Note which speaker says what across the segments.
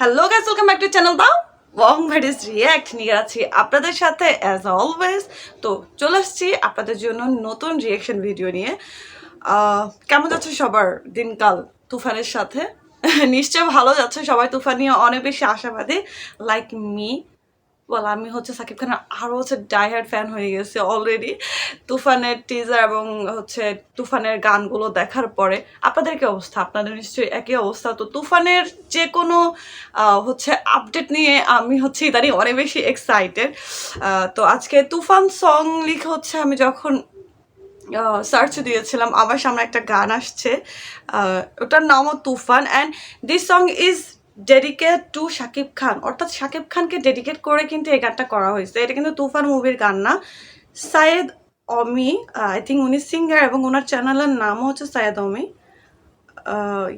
Speaker 1: Hello guys, welcome back to channel দাও Wang ভাইডিস react নিয়ে আছি আপনাদের সাথে অ্যাজ অলওয়েজ। তো চলে আসছি আপনাদের জন্য নতুন রিয়াকশন ভিডিও নিয়ে। কেমন যাচ্ছে সবার দিনকাল তুফানের সাথে? নিশ্চয় ভালো যাচ্ছে সবাই, তুফান নিয়ে অনেক বেশি আশাবাদী লাইক মি। বল আমি হচ্ছে সাকিব খানের আরও হচ্ছে ডাইহার্ড ফ্যান হয়ে গেছে অলরেডি তুফানের টিজার এবং হচ্ছে তুফানের গানগুলো দেখার পরে। আপনাদের কি অবস্থা? আপনাদের নিশ্চয়ই একই অবস্থা। তো তুফানের যে কোনো হচ্ছে আপডেট নিয়ে আমি হচ্ছে ইদানিং অনেক বেশি এক্সাইটেড। তো আজকে তুফান সং লিখে হচ্ছে আমি যখন সার্চ দিয়েছিলাম, আমার সামনে একটা গান আসছে, ওটার নামও Toofan, and this song is dedicate to Shakib Khan, অর্থাৎ শাকিব খানকে ডেডিকেট করে কিন্তু এই গানটা করা হয়েছে। এটা কিন্তু তুফান মুভির গান না। সায়েদ অমি, আই থিঙ্ক উনি সিঙ্গার এবং ওনার চ্যানেলের নামও হচ্ছে সায়েদ অমি।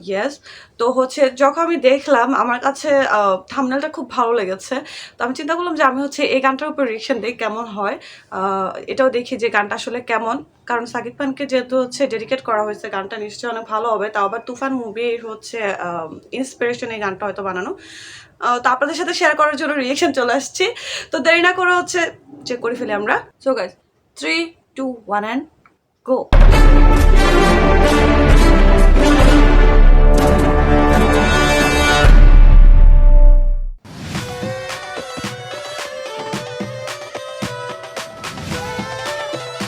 Speaker 1: ইয়েস। তো হচ্ছে যখন আমি দেখলাম আমার কাছে থাম্বনেলটা খুব ভালো লেগেছে। তো আমি চিন্তা করলাম যে আমি হচ্ছে এই গানটার উপর রিঅ্যাকশন দিই, কেমন হয়। এটাও দেখি যে গানটা আসলে কেমন, কারণ সাকিব খানকে যেহেতু হচ্ছে ডেডিকেট করা হয়েছে, গানটা নিশ্চয়ই অনেক ভালো হবে। তাও আবার তুফান মুভির হচ্ছে ইন্সপিরেশন এই গানটা হয়তো বানানো। তো আপনাদের সাথে শেয়ার করার জন্য রিঅ্যাকশন চলে আসছি। তো দেরি না করে হচ্ছে চেক করে ফেলি আমরা। So guys, 3, 2, 1 and go.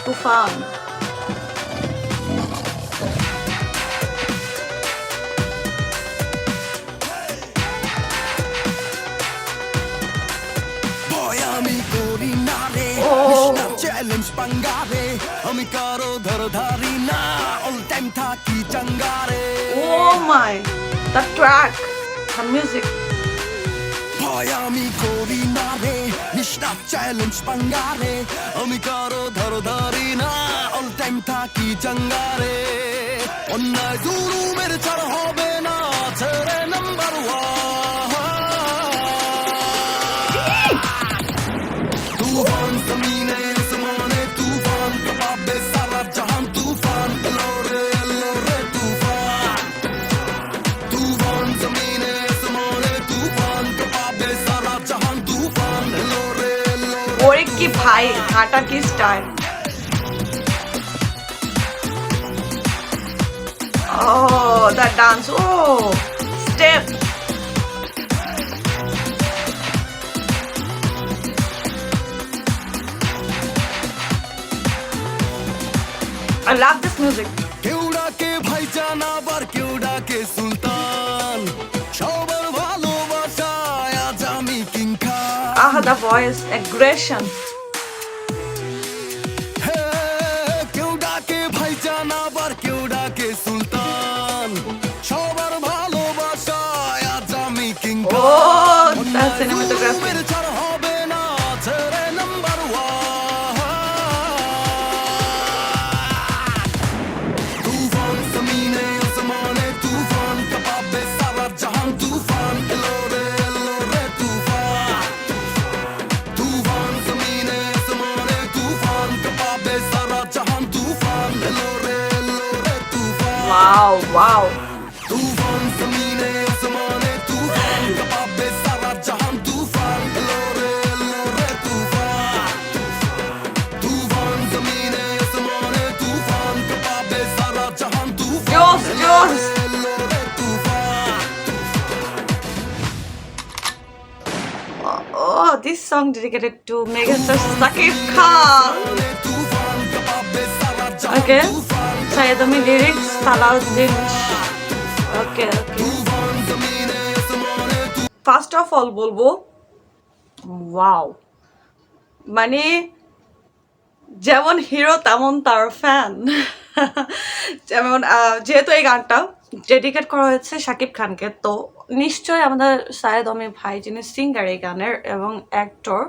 Speaker 1: Toofan
Speaker 2: আমি করি না রে চ্যালেঞ্জ পাঙ্গারে, আমি কারো ধরধারি না, অল টাইম থাকি চাঙ্গারে।
Speaker 1: Oh my, the track, the music.
Speaker 2: ভয় আমি করি না রে, নিষ্ঠা চ্যালেঞ্জ পাঙ্গারে, আমি কারো ধরধারি না, অল টাইম থাকি চাঙ্গারে। অন্যায় জুলুমের ছাড় হবে না, ছেড়ে নাম্বার तूफान ज़मीने आसमाने तूफान कबाबे सारा जहां तूफान लो रे तूफान तूफान ज़मीने आसमाने तूफान कबाबे सारा जहां तूफान लो रे
Speaker 1: ওরে কি ভাই, হাঁটা কি style! Oh, the dance. Oh, step. I love this music.
Speaker 2: কেউ ডাকে ভাইজান আবার কেউ ডাকে সুলতান, সবার ভালোবাসায় আজ আমি king Khan.
Speaker 1: Ah, the voice, aggression.
Speaker 2: কেউ ডাকে ভাইজান আবার কেউ ডাকে সুলতান, সবার ভালোবাসায় আজ আমি king Khan.
Speaker 1: Oh, the cinematography.
Speaker 2: ছাড় হবে না, ছেড়ে নাম্বার तूफान ज़मीने आसमाने तूफान कबाबे सारा जहां तूफान लो रे तूफान तूफान ज़मीने आसमाने तूफान कबाबे सारा जहां तूफान लो रे तूफान
Speaker 1: Wow, wow.
Speaker 2: तूफान ज़मीने आसमाने तूफान कबाबे सारा जहां तूफान लो रे तूफान तूफान ज़मीने आसमाने तूफान कबाबे सारा जहां तूफान
Speaker 1: Joss, Joss. Oh, this song dedicated to megastar Sakib Khan. Okay, Syed Ami lyrics, Salahuddin. Okay, okay. First of all বলবো, wow, মানে যেমন হিরো তেমন তার ফ্যান। যেমন যেহেতু এই গানটা ডেডিকেট করা হয়েছে শাকিব খানকে, তো নিশ্চয়ই আমাদের সায়েদ অমি ভাই, যিনি সিঙ্গার এই গানের এবং অ্যাক্টর,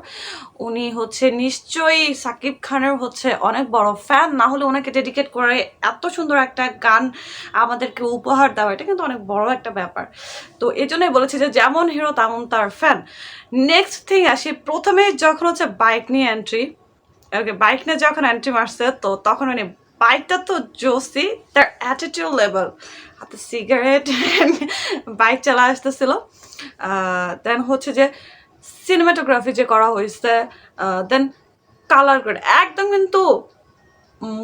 Speaker 1: উনি হচ্ছে নিশ্চয়ই শাকিব খানের হচ্ছে অনেক বড় ফ্যান। না হলে ওনাকে ডেডিকেট করে এত সুন্দর একটা গান আমাদেরকে উপহার দেওয়া, এটা কিন্তু অনেক বড় একটা ব্যাপার। তো এই জন্যই বলেছি যে যেমন হিরো তেমন তার ফ্যান। নেক্সট থিং আসি, প্রথমে যখন হচ্ছে বাইক নিয়ে এন্ট্রি, ওকে, বাইক নিয়ে যখন এন্ট্রি মারছে, তো তখন উনি বাইকটা তো জোসি, তার অ্যাটিটিউড লেভেল, হাতে সিগারেট বাইক চালা আসতেছিল। দেন হচ্ছে যে সিনেমাটোগ্রাফি যে করা হয়েছে, দেন কালার গ্রেড একদম কিন্তু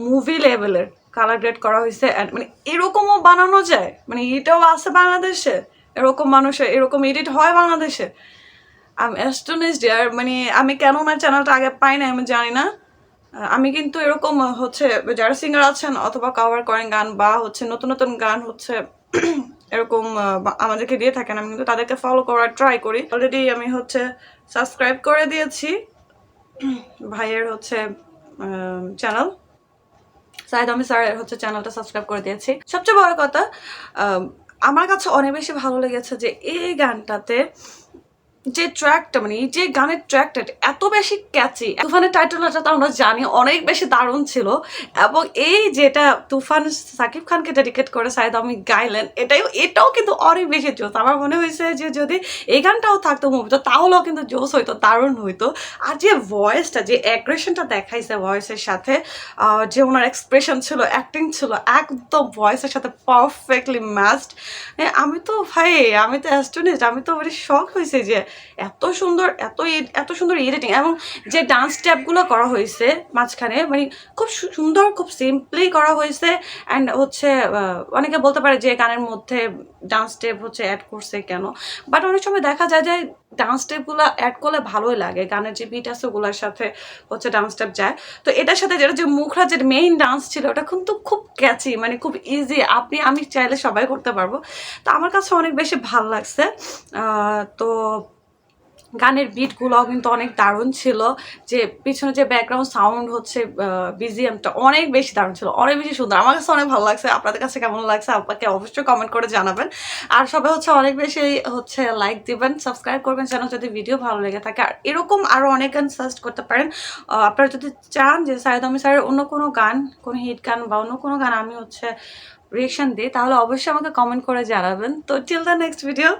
Speaker 1: মুভি লেভেলের কালার গ্রেড করা হয়েছে। মানে এরকমও বানানো যায়, মানে এটাও আছে বাংলাদেশে, এরকম মানুষের এরকম এডিট হয় বাংলাদেশে। আমি অ্যাস্টনিশড ইয়ার, মানে আমি কেন ওনার চ্যানেলটা আগে পাই না আমি জানি না। আমি কিন্তু এরকম হচ্ছে যারা সিঙ্গার আছেন অথবা কভার করেন গান বা হচ্ছে নতুন নতুন গান হচ্ছে এরকম আমাদেরকে দিয়ে থাকেন, আমি কিন্তু তাদেরকে ফলো করার ট্রাই করি। অলরেডি আমি হচ্ছে সাবস্ক্রাইব করে দিয়েছি ভাইয়ের হচ্ছে চ্যানেল, সাইদ আমি স্যারের হচ্ছে চ্যানেলটা সাবস্ক্রাইব করে দিয়েছি। সবচেয়ে বড় কথা আমার কাছে অনেক বেশি ভালো লেগেছে যে এই গানটাতে যে ট্র্যাকটা, মানে এই যে গানের ট্র্যাকটা এত বেশি ক্যাচি। তুফানের টাইটেলটা তো আমরা জানি অনেক বেশি দারুণ ছিল, এবং এই যেটা তুফান সাকিব খানকে ডেডিকেট করে সাইদ আমি গাইলেন, এটাও কিন্তু অনেক বেশি জোস। আমার মনে হয়েছে যে যদি এই গানটাও থাকতো মুভিতে তাহলেও কিন্তু জোস হইতো, দারুণ হইতো। আর যে ভয়েসটা, যে অ্যাগ্রেশনটা দেখাইছে ভয়েসের সাথে, যে ওনার এক্সপ্রেশন ছিল, অ্যাক্টিং ছিল, একদম ভয়েসের সাথে পারফেক্টলি ম্যাচড। আমি তো অ্যাস্টনিশড, আমি তো মানে শক হয়েছে যে এত সুন্দর এত সুন্দর এডিটিং, এবং যে ডান্স স্টেপগুলো করা হয়েছে মাঝখানে, মানে খুব সুন্দর, খুব সিম্পলি করা হয়েছে। অ্যান্ড হচ্ছে অনেকে বলতে পারে যে গানের মধ্যে ডান্স স্টেপ হচ্ছে অ্যাড করছে কেন, বাট অনেক সময় দেখা যায় যে ডান্স স্টেপগুলো অ্যাড করলে ভালোই লাগে, গানের যে বিট আছে ওগুলোর সাথে হচ্ছে ডান্স স্টেপ যায়। তো এটার সাথে যেটা যে মুখরাজের মেইন ডান্স ছিল ওটা কিন্তু খুব ক্যাচি, মানে খুব ইজি, আমি চাইলে সবাই করতে পারবো। তো আমার কাছে অনেক বেশি ভালো লাগছে। তো গানের বিটগুলোও কিন্তু অনেক দারুণ ছিল, যে পিছনে যে ব্যাকগ্রাউন্ড সাউন্ড হচ্ছে বিজিএমটা অনেক বেশি দারুণ ছিল, অনেক বেশি সুন্দর। আমার কাছে অনেক ভালো লাগছে। আপনাদের কাছে কেমন লাগছে আপনাকে অবশ্যই কমেন্ট করে জানাবেন। আর সবাই হচ্ছে অনেক বেশি হচ্ছে লাইক দিবেন, সাবস্ক্রাইব করবেন চ্যানেল যদি ভিডিও ভালো লেগে থাকে। আর এরকম আরও অনেক গান সার্চ করতে পারেন। আপনারা যদি চান যে সাইদ আমি স্যারের অন্য কোনো গান, কোনো হিট গান বা অন্য কোনো গান আমি হচ্ছে রিয়েকশন দিই, তাহলে অবশ্যই আমাকে কমেন্ট করে জানাবেন। তো টিল দ্য নেক্সট ভিডিও।